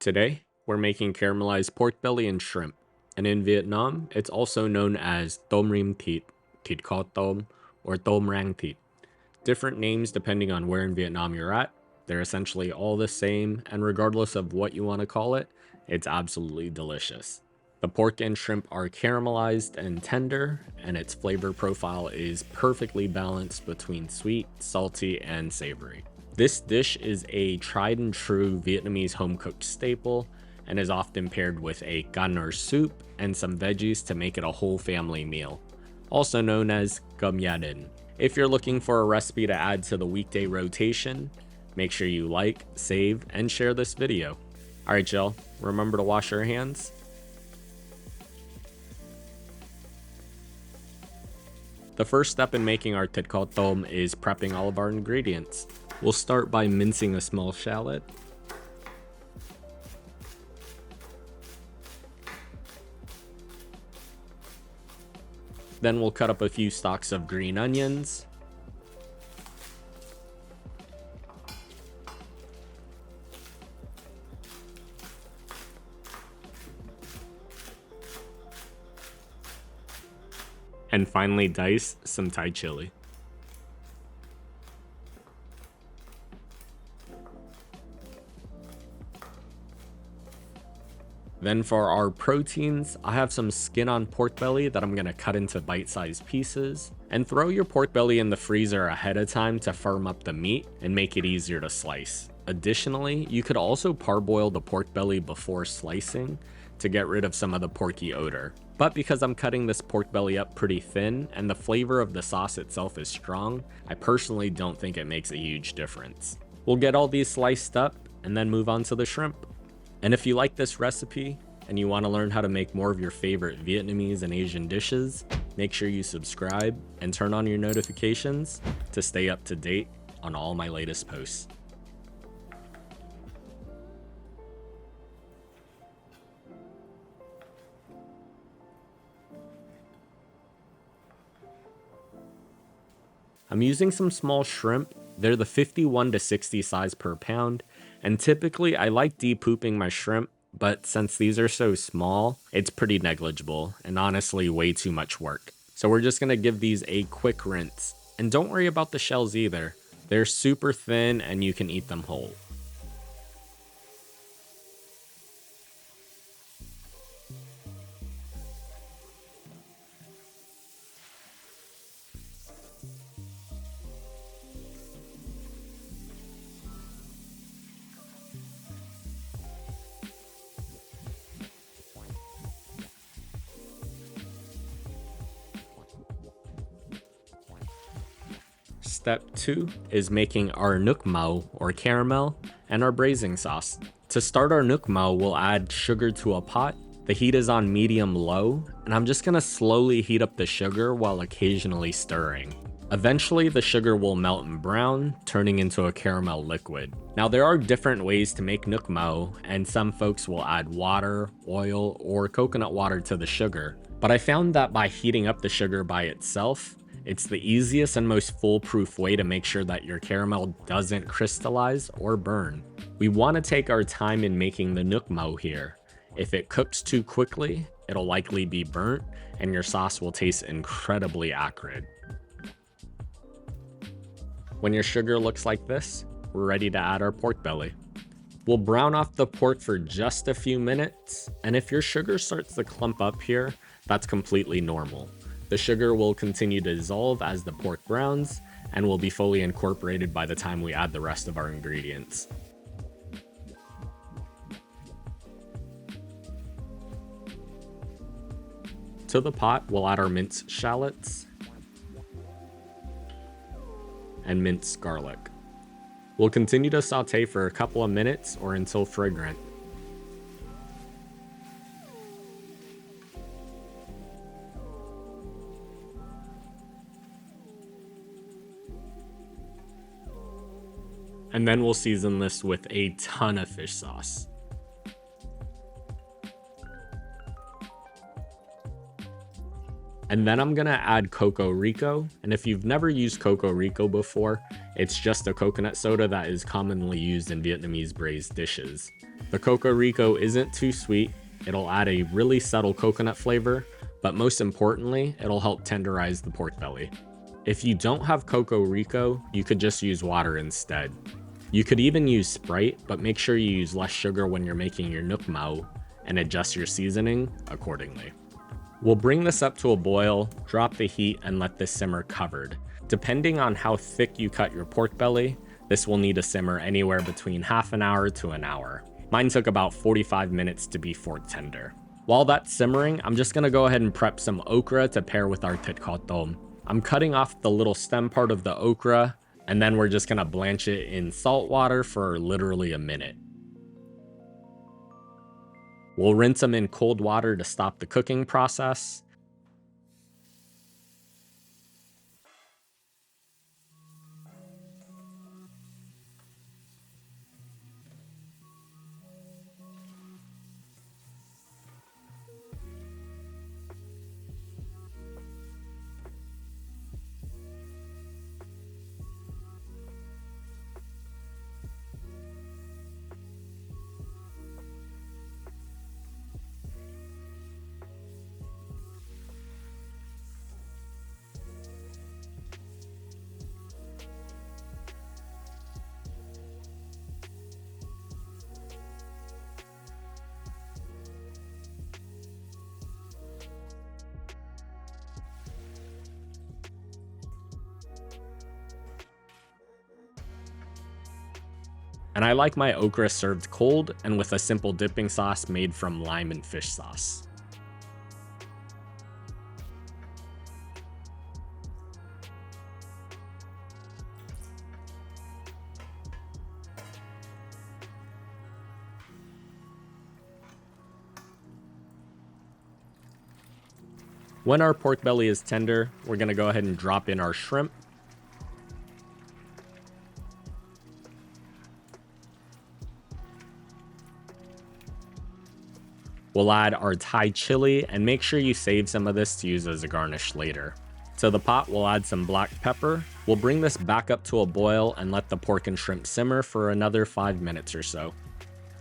Today, we're making caramelized pork belly and shrimp, and in Vietnam, it's also known as Tôm rim thịt, Thịt Kho Tôm, or Tôm rang thịt. Different names depending on where in Vietnam you're at. They're essentially all the same, and regardless of what you want to call it, it's absolutely delicious. The pork and shrimp are caramelized and tender, and its flavor profile is perfectly balanced between sweet, salty, and savory. This dish is a tried and true Vietnamese home-cooked staple and is often paired with a gan or soup and some veggies to make it a whole family meal, also known as cơm gia đình. If you're looking for a recipe to add to the weekday rotation, make sure you like, save, and share this video. Alright y'all, remember to wash your hands. The first step in making our Thịt Kho Tôm is prepping all of our ingredients. We'll start by mincing a small shallot. Then we'll cut up a few stalks of green onions. And finally dice some Thai chili. Then for our proteins, I have some skin on pork belly that I'm going to cut into bite-sized pieces. And throw your pork belly in the freezer ahead of time to firm up the meat and make it easier to slice. Additionally, you could also parboil the pork belly before slicing to get rid of some of the porky odor. But because I'm cutting this pork belly up pretty thin and the flavor of the sauce itself is strong, I personally don't think it makes a huge difference. We'll get all these sliced up and then move on to the shrimp. And if you like this recipe and you want to learn how to make more of your favorite Vietnamese and Asian dishes, make sure you subscribe and turn on your notifications to stay up to date on all my latest posts. I'm using some small shrimp. They're the 51 to 60 size per pound, and typically I like depuping my shrimp, but since these are so small, it's pretty negligible and honestly way too much work. So we're just gonna give these a quick rinse. And don't worry about the shells either. They're super thin and you can eat them whole. Step 2 is making our Nuoc màu or caramel and our braising sauce. To start our Nuoc màu, we'll add sugar to a pot. The heat is on medium-low, and I'm just gonna slowly heat up the sugar while occasionally stirring. Eventually, the sugar will melt and brown, turning into a caramel liquid. Now, there are different ways to make Nuoc màu, and some folks will add water, oil, or coconut water to the sugar. But I found that by heating up the sugar by itself, it's the easiest and most foolproof way to make sure that your caramel doesn't crystallize or burn. We want to take our time in making the Nuoc màu here. If it cooks too quickly, it'll likely be burnt and your sauce will taste incredibly acrid. When your sugar looks like this, we're ready to add our pork belly. We'll brown off the pork for just a few minutes, and if your sugar starts to clump up here, that's completely normal. The sugar will continue to dissolve as the pork browns and will be fully incorporated by the time we add the rest of our ingredients. To the pot, we'll add our minced shallots and minced garlic. We'll continue to saute for a couple of minutes or until fragrant. And then we'll season this with a ton of fish sauce. And then I'm gonna add Coco Rico. And if you've never used Coco Rico before, it's just a coconut soda that is commonly used in Vietnamese braised dishes. The Coco Rico isn't too sweet, it'll add a really subtle coconut flavor, but most importantly, it'll help tenderize the pork belly. If you don't have Coco Rico, you could just use water instead. You could even use Sprite, but make sure you use less sugar when you're making your Nuoc Mau, and adjust your seasoning accordingly. We'll bring this up to a boil, drop the heat, and let this simmer covered. Depending on how thick you cut your pork belly, this will need to simmer anywhere between half an hour to an hour. Mine took about 45 minutes to be fork tender. While that's simmering, I'm just gonna go ahead and prep some okra to pair with our Thịt Kho Tôm. I'm cutting off the little stem part of the okra, and then we're just gonna blanch it in salt water for literally a minute. We'll rinse them in cold water to stop the cooking process. And I like my okra served cold and with a simple dipping sauce made from lime and fish sauce. When our pork belly is tender, we're gonna go ahead and drop in our shrimp. We'll add our Thai chili, and make sure you save some of this to use as a garnish later. To the pot, we'll add some black pepper. We'll bring this back up to a boil and let the pork and shrimp simmer for another 5 minutes or so.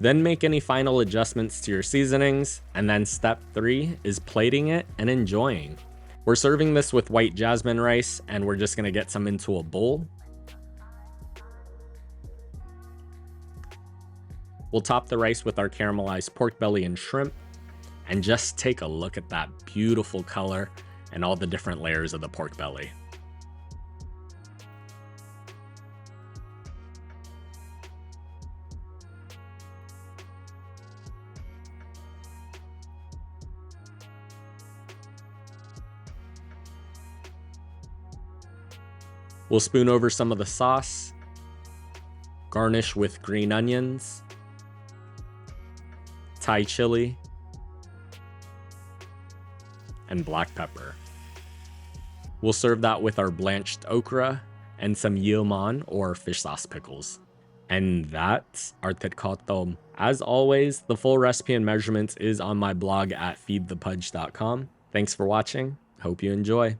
Then make any final adjustments to your seasonings, and then step 3 is plating it and enjoying. We're serving this with white jasmine rice, and we're just gonna get some into a bowl. We'll top the rice with our caramelized pork belly and shrimp, and just take a look at that beautiful color and all the different layers of the pork belly. We'll spoon over some of the sauce, garnish with green onions, Thai chili, and black pepper. We'll serve that with our blanched okra and some yeoman or fish sauce pickles. And that's our Thịt Kho Tôm. As always, the full recipe and measurements is on my blog at feedthepudge.com. Thanks for watching. Hope you enjoy.